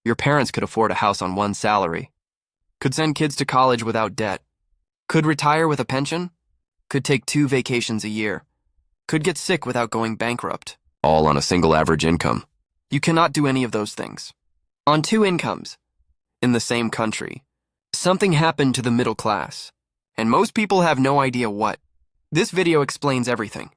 Your parents could afford a house on one salary, could send kids to college without debt, could retire with a pension, could take 2 vacations a year, could get sick without going bankrupt, all on a single average income. You cannot do any of those things. On 2 incomes, in the same country, something happened to the middle class, and most people have no idea what. This video explains everything.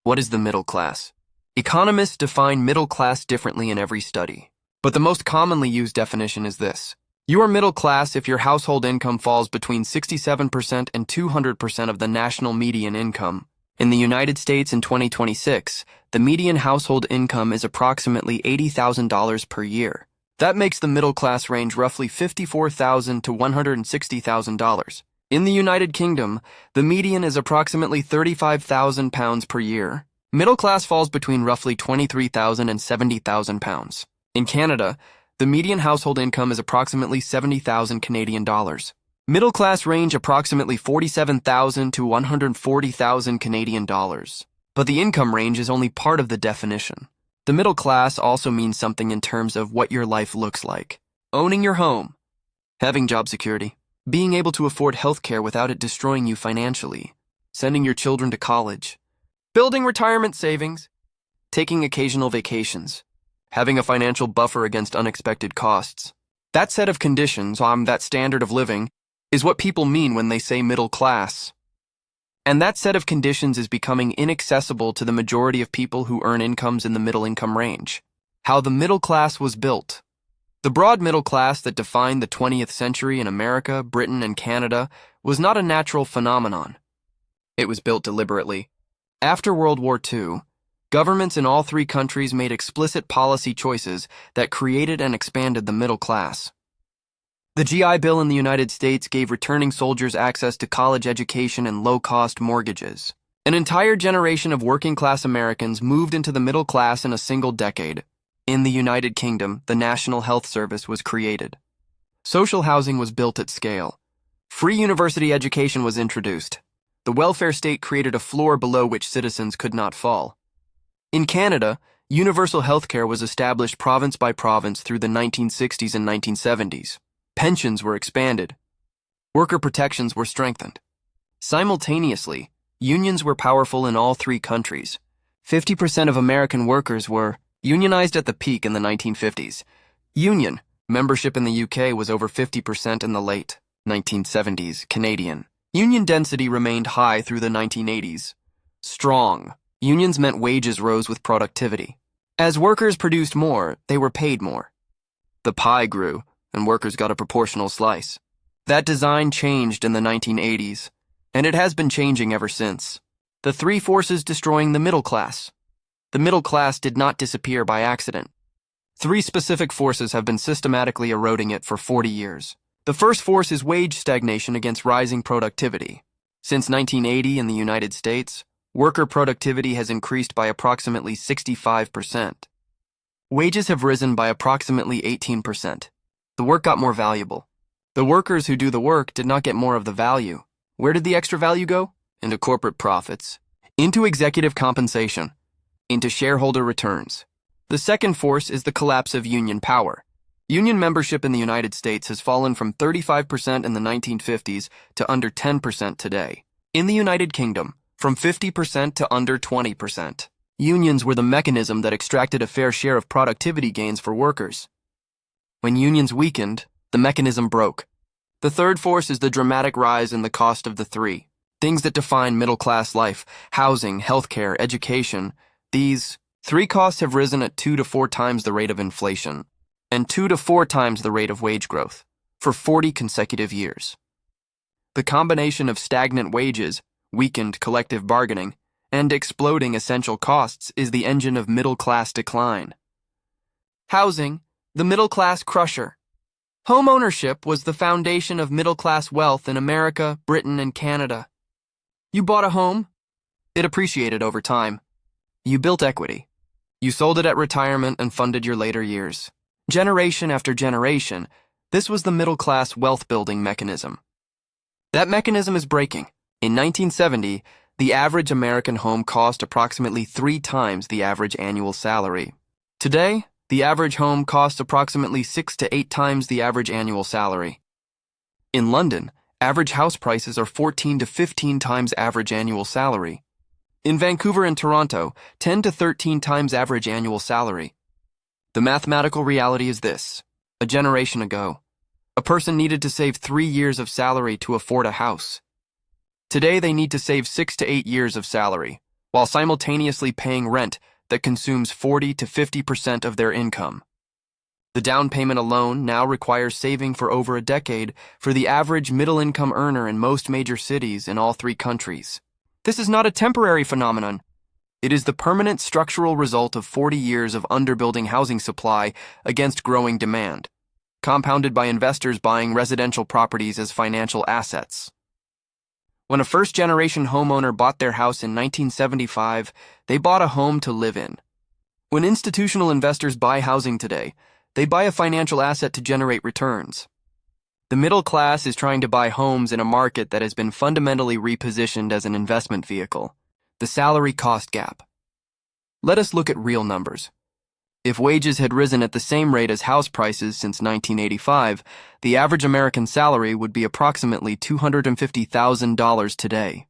What is the middle class? Economists define middle class differently in every study, but the most commonly used definition is this. You are middle class if your household income falls between 67% and 200% of the national median income. In the United States in 2026, the median household income is approximately $80,000 per year. That makes the middle class range roughly $54,000 to $160,000. In the United Kingdom, the median is approximately £35,000 per year. Middle class falls between roughly £23,000 and £70,000. In Canada, the median household income is approximately 70,000 Canadian dollars. Middle class range approximately 47,000 to 140,000 Canadian dollars. But the income range is only part of the definition. The middle class also means something in terms of what your life looks like. Owning your home, having job security, being able to afford healthcare without it destroying you financially, sending your children to college, building retirement savings, taking occasional vacations, having a financial buffer against unexpected costs. That set of conditions, that standard of living, is what people mean when they say middle class. And that set of conditions is becoming inaccessible to the majority of people who earn incomes in the middle income range. How the middle class was built. The broad middle class that defined the 20th century in America, Britain, and Canada was not a natural phenomenon. It was built deliberately. After World War II, governments in all 3 countries made explicit policy choices that created and expanded the middle class. The GI Bill in the United States gave returning soldiers access to college education and low-cost mortgages. An entire generation of working-class Americans moved into the middle class in a single decade. In the United Kingdom, the National Health Service was created. Social housing was built at scale. Free university education was introduced. The welfare state created a floor below which citizens could not fall. In Canada, universal healthcare was established province by province through the 1960s and 1970s. Pensions were expanded. Worker protections were strengthened. Simultaneously, unions were powerful in all 3 countries. 50% of American workers were unionized at the peak in the 1950s. Union membership in the UK was over 50% in the late 1970s. Canadian union density remained high through the 1980s. Strong unions meant wages rose with productivity. As workers produced more, they were paid more. The pie grew, and workers got a proportional slice. That design changed in the 1980s, and it has been changing ever since. The 3 forces destroying the middle class. The middle class did not disappear by accident. 3 specific forces have been systematically eroding it for 40 years. The first force is wage stagnation against rising productivity. Since 1980 in the United States, worker productivity has increased by approximately 65%. Wages have risen by approximately 18%. The work got more valuable. The workers who do the work did not get more of the value. Where did the extra value go? Into corporate profits, into executive compensation, into shareholder returns. The second force is the collapse of union power. Union membership in the United States has fallen from 35% in the 1950s to under 10% today. In the United Kingdom, from 50% to under 20%. Unions were the mechanism that extracted a fair share of productivity gains for workers. When unions weakened, the mechanism broke. The third force is the dramatic rise in the cost of the 3 things that define middle-class life: housing, healthcare, education. These 3 costs have risen at 2 to 4 times the rate of inflation and 2 to 4 times the rate of wage growth for 40 consecutive years. The combination of stagnant wages, weakened collective bargaining, and exploding essential costs is the engine of middle-class decline. Housing, the middle-class crusher. Home ownership was the foundation of middle-class wealth in America, Britain, and Canada. You bought a home. It appreciated over time. You built equity. You sold it at retirement and funded your later years. Generation after generation, this was the middle-class wealth-building mechanism. That mechanism is breaking. In 1970, the average American home cost approximately 3 times the average annual salary. Today, The average home costs approximately 6 to 8 times the average annual salary. In London, average house prices are 14 to 15 times average annual salary. In Vancouver and Toronto, 10 to 13 times average annual salary. The mathematical reality is this. A generation ago, a person needed to save 3 years of salary to afford a house. Today, they need to save 6 to 8 years of salary, while simultaneously paying rent that consumes 40 to 50% of their income. The down payment alone now requires saving for over a decade for the average middle-income earner in most major cities in all 3 countries. This is not a temporary phenomenon. It is the permanent structural result of 40 years of underbuilding housing supply against growing demand, compounded by investors buying residential properties as financial assets. When a first-generation homeowner bought their house in 1975, they bought a home to live in. When institutional investors buy housing today, they buy a financial asset to generate returns. The middle class is trying to buy homes in a market that has been fundamentally repositioned as an investment vehicle. The salary cost gap. Let us look at real numbers. If wages had risen at the same rate as house prices since 1985, the average American salary would be approximately $250,000 today.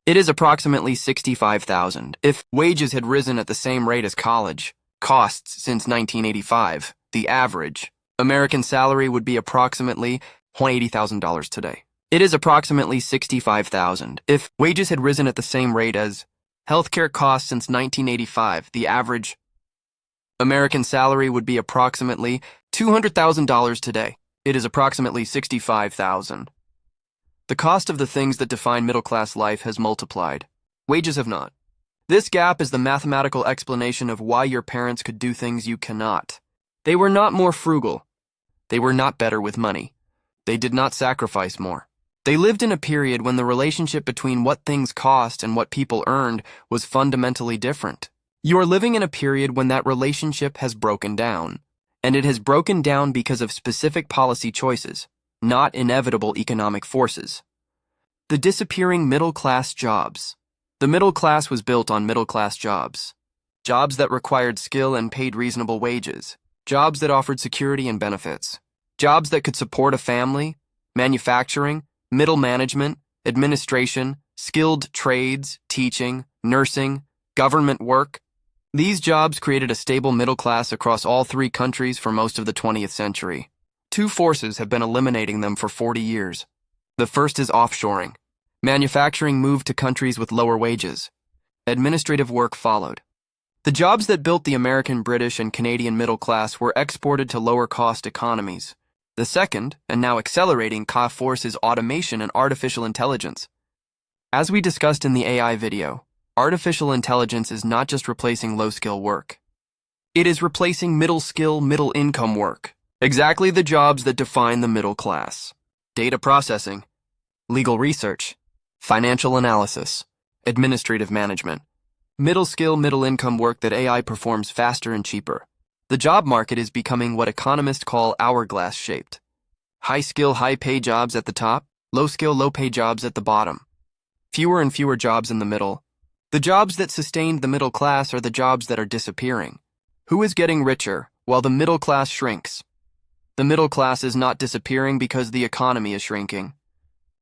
It is approximately $65,000. If wages had risen at the same rate as college costs since 1985, the average American salary would be approximately $180,000 today. It is approximately $65,000. If wages had risen at the same rate as healthcare costs since 1985, the average American salary would be approximately $200,000 today. It is approximately $65,000. The cost of the things that define middle-class life has multiplied. Wages have not. This gap is the mathematical explanation of why your parents could do things you cannot. They were not more frugal. They were not better with money. They did not sacrifice more. They lived in a period when the relationship between what things cost and what people earned was fundamentally different. You are living in a period when that relationship has broken down, and it has broken down because of specific policy choices, not inevitable economic forces. The disappearing middle-class jobs. The middle class was built on middle-class jobs. Jobs that required skill and paid reasonable wages. Jobs that offered security and benefits. Jobs that could support a family, manufacturing, middle management, administration, skilled trades, teaching, nursing, government work. These jobs created a stable middle class across all 3 countries for most of the 20th century. 2 forces have been eliminating them for 40 years. The first is offshoring. Manufacturing moved to countries with lower wages. Administrative work followed. The jobs that built the American, British, and Canadian middle class were exported to lower-cost economies. The second, and now accelerating, force is automation and artificial intelligence. As we discussed in the AI video, artificial intelligence is not just replacing low-skill work. It is replacing middle-skill, middle-income work. Exactly the jobs that define the middle class. Data processing, legal research, financial analysis, administrative management. Middle-skill, middle-income work that AI performs faster and cheaper. The job market is becoming what economists call hourglass-shaped. High-skill, high-pay jobs at the top, low-skill, low-pay jobs at the bottom. Fewer and fewer jobs in the middle. The jobs that sustained the middle class are the jobs that are disappearing. Who is getting richer while the middle class shrinks? The middle class is not disappearing because the economy is shrinking.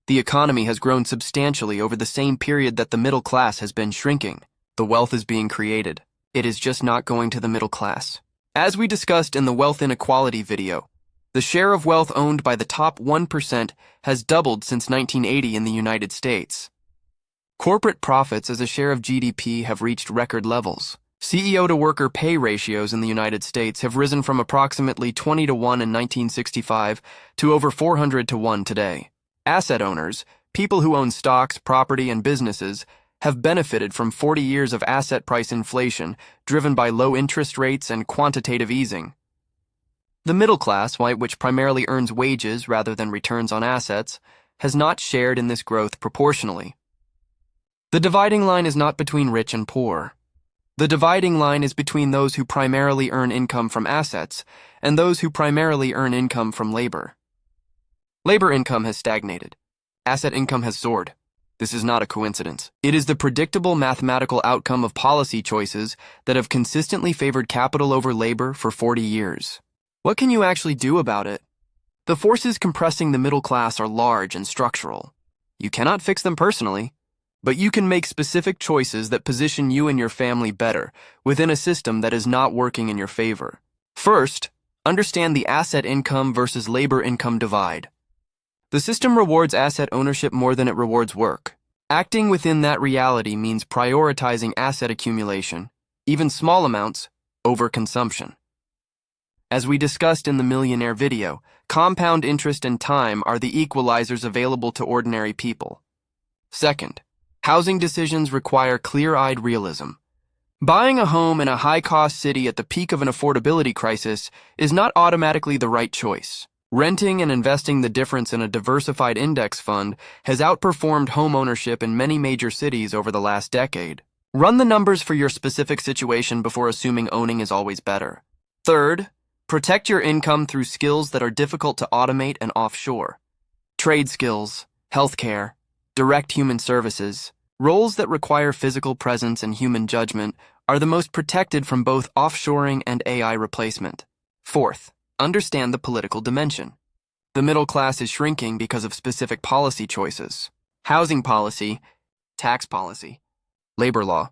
The economy has grown substantially over the same period that the middle class has been shrinking. The wealth is being created. It is just not going to the middle class. As we discussed in the wealth inequality video, the share of wealth owned by the top 1% has doubled since 1980 in the United States. Corporate profits as a share of GDP have reached record levels. CEO-to-worker pay ratios in the United States have risen from approximately 20 to 1 in 1965 to over 400 to 1 today. Asset owners, people who own stocks, property, and businesses, have benefited from 40 years of asset price inflation driven by low interest rates and quantitative easing. The middle class, which primarily earns wages rather than returns on assets, has not shared in this growth proportionally. The dividing line is not between rich and poor. The dividing line is between those who primarily earn income from assets and those who primarily earn income from labor. Labor income has stagnated. Asset income has soared. This is not a coincidence. It is the predictable mathematical outcome of policy choices that have consistently favored capital over labor for 40 years. What can you actually do about it? The forces compressing the middle class are large and structural. You cannot fix them personally, but you can make specific choices that position you and your family better within a system that is not working in your favor. First, understand the asset income versus labor income divide. The system rewards asset ownership more than it rewards work. Acting within that reality means prioritizing asset accumulation, even small amounts, over consumption. As we discussed in the Millionaire video, compound interest and time are the equalizers available to ordinary people. Second, housing decisions require clear-eyed realism. Buying a home in a high-cost city at the peak of an affordability crisis is not automatically the right choice. Renting and investing the difference in a diversified index fund has outperformed home ownership in many major cities over the last decade. Run the numbers for your specific situation before assuming owning is always better. Third, protect your income through skills that are difficult to automate and offshore. Trade skills, healthcare, direct human services, roles that require physical presence and human judgment are the most protected from both offshoring and AI replacement. Fourth, understand the political dimension. The middle class is shrinking because of specific policy choices. Housing policy, tax policy, labor law,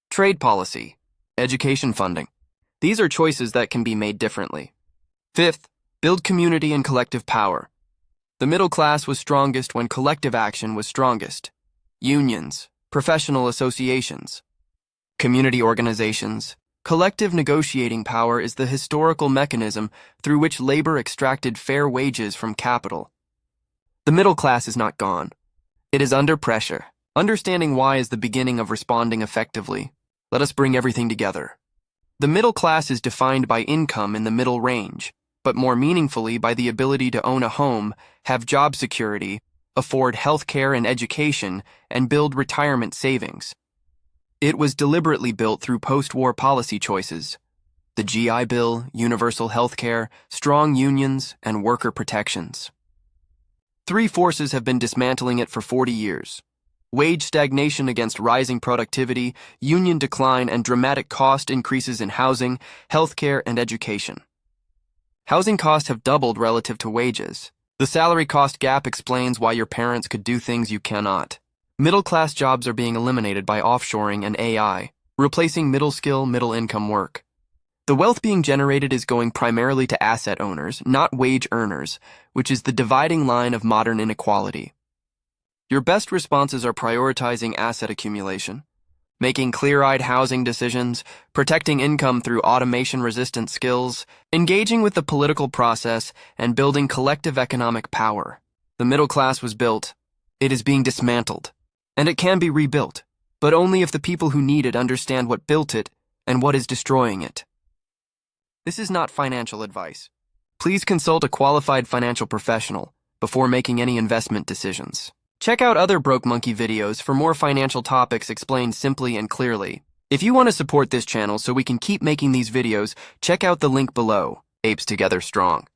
trade policy, education funding. These are choices that can be made differently. Fifth, build community and collective power. The middle class was strongest when collective action was strongest. Unions, professional associations, community organizations. Collective negotiating power is the historical mechanism through which labor extracted fair wages from capital. The middle class is not gone. It is under pressure. Understanding why is the beginning of responding effectively. Let us bring everything together. The middle class is defined by income in the middle range, but more meaningfully by the ability to own a home, have job security, afford health care and education, and build retirement savings. It was deliberately built through post-war policy choices. The GI Bill, universal health care, strong unions, and worker protections. Three forces have been dismantling it for 40 years. Wage stagnation against rising productivity, union decline, and dramatic cost increases in housing, healthcare, and education. Housing costs have doubled relative to wages. The salary cost gap explains why your parents could do things you cannot. Middle-class jobs are being eliminated by offshoring and AI, replacing middle-skill, middle-income work. The wealth being generated is going primarily to asset owners, not wage earners, which is the dividing line of modern inequality. Your best responses are prioritizing asset accumulation, making clear-eyed housing decisions, protecting income through automation-resistant skills, engaging with the political process, and building collective economic power. The middle class was built. It is being dismantled. And it can be rebuilt, but only if the people who need it understand what built it and what is destroying it. This is not financial advice. Please consult a qualified financial professional before making any investment decisions. Check out other Broke Monkey videos for more financial topics explained simply and clearly. If you want to support this channel so we can keep making these videos, check out the link below. Apes Together Strong.